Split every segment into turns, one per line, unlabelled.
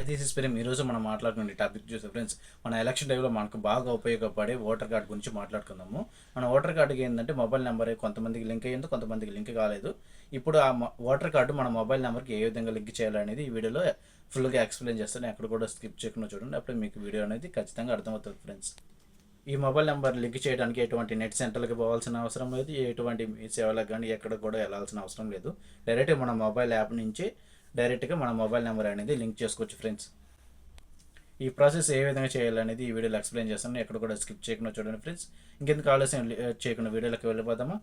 This is Prem. ఈరోజు మనం మాట్లాడుకునే టాపిక్ చూస్తే ఫ్రెండ్స్, మన ఎలక్షన్ టైంలో మనకు బాగా ఉపయోగపడే ఓటర్ కార్డు గురించి మాట్లాడుకుందాము. మన ఓటర్ కార్డుకి ఏంటంటే మొబైల్ నెంబర్ కొంతమందికి లింక్ అయ్యింది, కొంతమందికి లింక్ కాలేదు. ఇప్పుడు ఆ ఓటర్ కార్డు మన మొబైల్ నెంబర్కి ఏ విధంగా లింక్ చేయాలనేది ఈ వీడియోలో ఫుల్గా ఎక్స్ప్లెయిన్ చేస్తాను. ఎక్కడ కూడా స్కిప్ చేయకుండా చూడండి, అప్పుడే మీకు వీడియో అనేది ఖచ్చితంగా అర్థమవుతుంది ఫ్రెండ్స్. ఈ మొబైల్ నెంబర్ లింక్ చేయడానికి ఎటువంటి నెట్ సెంటర్కి పోవాల్సిన అవసరం లేదు, ఎటువంటి మీ సేవలకు కానీ ఎక్కడ కూడా వెళ్ళాల్సిన అవసరం లేదు. డైరెక్ట్గా మన మొబైల్ యాప్ నుంచి డైరెక్ట్గా మన మొబైల్ నెంబర్ అనేది లింక్ చేసుకోవచ్చు ఫ్రెండ్స్. ఈ ప్రాసెస్ ఏ విధంగా చేయాలనేది ఈ వీడియోలో ఎక్స్ప్లెయిన్ చేస్తాను, ఎక్కడ కూడా స్కిప్ చేయకుండా చూడండి ఫ్రెండ్స్. ఇంకెందుకు ఆలస్యం చేయకుండా వీడియోలోకి వెళ్ళిపోదామా.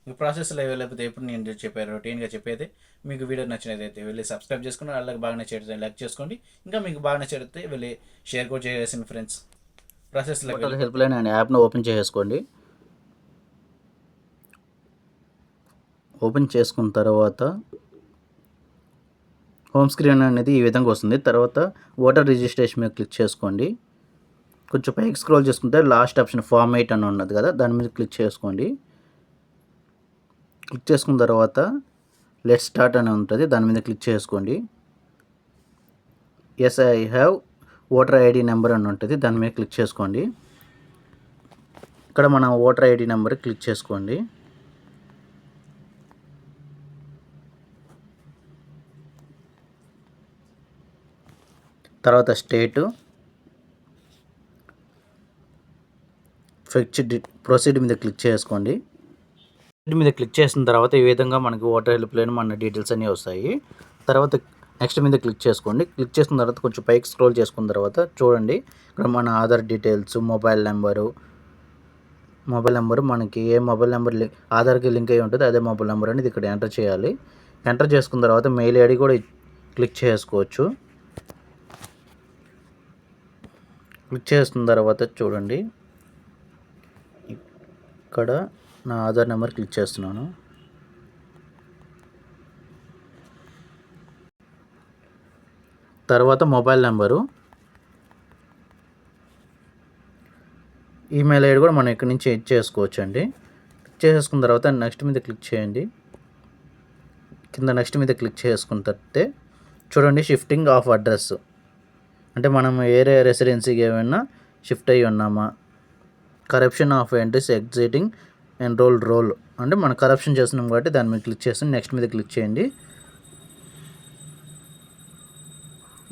ఈ ప్రాసెస్లో వెళ్ళిపోతే ఎప్పుడు నేను చెప్పాను రొటీన్గా చెప్పేది. మీకు వీడియో నచ్చినదైతే వెళ్ళి సబ్స్క్రైబ్ చేసుకుని, వాళ్ళకి బాగా నచ్చేది లైక్ చేసుకోండి. ఇంకా మీకు బాగా నచ్చితే వెళ్ళి షేర్ కూడా చేసేసింది ఫ్రెండ్స్. ప్రాసెస్లో
హెల్ప్ లైన్ అనే యాప్ను ఓపెన్ చేసుకోండి. ఓపెన్ చేసుకున్న తర్వాత హోమ్ స్క్రీన్ అనేది ఈ విధంగా వస్తుంది. తర్వాత ఓటర్ రిజిస్ట్రేషన్ మీద క్లిక్ చేసుకోండి. కొంచెం పైకి స్క్రోల్ చేసుకుంటే లాస్ట్ ఆప్షన్ ఫామ్ 8 అని ఉన్నది కదా, దాని మీద క్లిక్ చేసుకోండి. క్లిక్ చేసుకున్న తర్వాత లెట్ స్టార్ట్ అని ఉంటుంది, దాని మీద క్లిక్ చేసుకోండి. Yes I have voter ID number అని ఉంటుంది, దాని మీద క్లిక్ చేసుకోండి. ఇక్కడ మన ఓటర్ ఐడి నెంబర్ క్లిక్ చేసుకోండి. తర్వాత స్టేటు, ఫెచ్ ప్రొసీడ్ మీద క్లిక్ చేసుకోండి. మీద క్లిక్ చేసిన తర్వాత ఈ విధంగా మనకి ఓటర్ హెల్ప్ లైన్ మన డీటెయిల్స్ అన్నీ వస్తాయి. తర్వాత నెక్స్ట్ మీద క్లిక్ చేసుకోండి. క్లిక్ చేసిన తర్వాత కొంచెం పైకి స్క్రోల్ చేసుకున్న తర్వాత చూడండి, ఇక్కడ మన ఆధార్ డీటెయిల్స్, మొబైల్ నెంబరు మనకి ఏ మొబైల్ నెంబర్ ఆధార్కి లింక్ అయ్యి ఉంటుంది అదే మొబైల్ నెంబర్ అనేది ఇక్కడ ఎంటర్ చేయాలి. ఎంటర్ చేసుకున్న తర్వాత మెయిల్ ఐడి కూడా క్లిక్ చేసుకోవచ్చు. క్లిక్ చేసిన తర్వాత చూడండి, ఇక్కడ నా ఆధార్ నెంబర్ క్లిక్ చేస్తున్నాను. తర్వాత మొబైల్ నెంబరు, ఈమెయిల్ ఐడి కూడా మనం ఇక్కడ నుంచి ఎడ్ చేసుకోవచ్చు అండి. క్లిక్ చేసేసుకున్న తర్వాత నెక్స్ట్ మీద క్లిక్ చేయండి. కింద నెక్స్ట్ మీద క్లిక్ చేసుకుంటే చూడండి, షిఫ్టింగ్ ఆఫ్ అడ్రస్ అంటే మనం ఏరే రెసిడెన్సీకి ఏమైనా షిఫ్ట్ అయ్యి ఉన్నామా. Corruption of entries existing enrolled roll అంటే మనం కరప్షన్ చేస్తున్నాం కాబట్టి దాని మీద క్లిక్ చేసి నెక్స్ట్ మీద క్లిక్ చేయండి.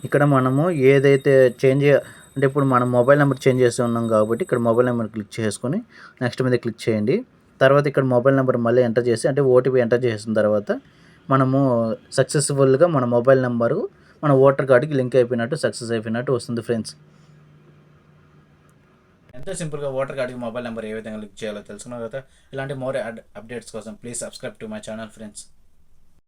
ఇక్కడ మనము ఏదైతే చేంజ్ అంటే ఇప్పుడు మనం మొబైల్ నెంబర్ చేంజ్ చేసి ఉన్నాం కాబట్టి ఇక్కడ మొబైల్ నెంబర్ క్లిక్ చేసుకొని నెక్స్ట్ మీద క్లిక్ చేయండి. తర్వాత ఇక్కడ మొబైల్ నెంబర్ మళ్ళీ ఎంటర్ చేసి అంటే ఓటీపీ ఎంటర్ చేసిన తర్వాత మనము సక్సెస్ఫుల్గా మన మొబైల్ నెంబరు మన ఓటర్ కార్డుకి లింక్ అయిపోయినట్టు, సక్సెస్ అయిపోయినట్టు వస్తుంది ఫ్రెండ్స్.
ఎంతో సింపుల్గా ఓటర్ కార్డుకి మొబైల్ నెంబర్ ఏ విధంగా లింక్ చేయాలో తెలుసుకున్నారు కదా. ఇలాంటి మోర్ అప్డేట్స్ కోసం please subscribe to my channel friends.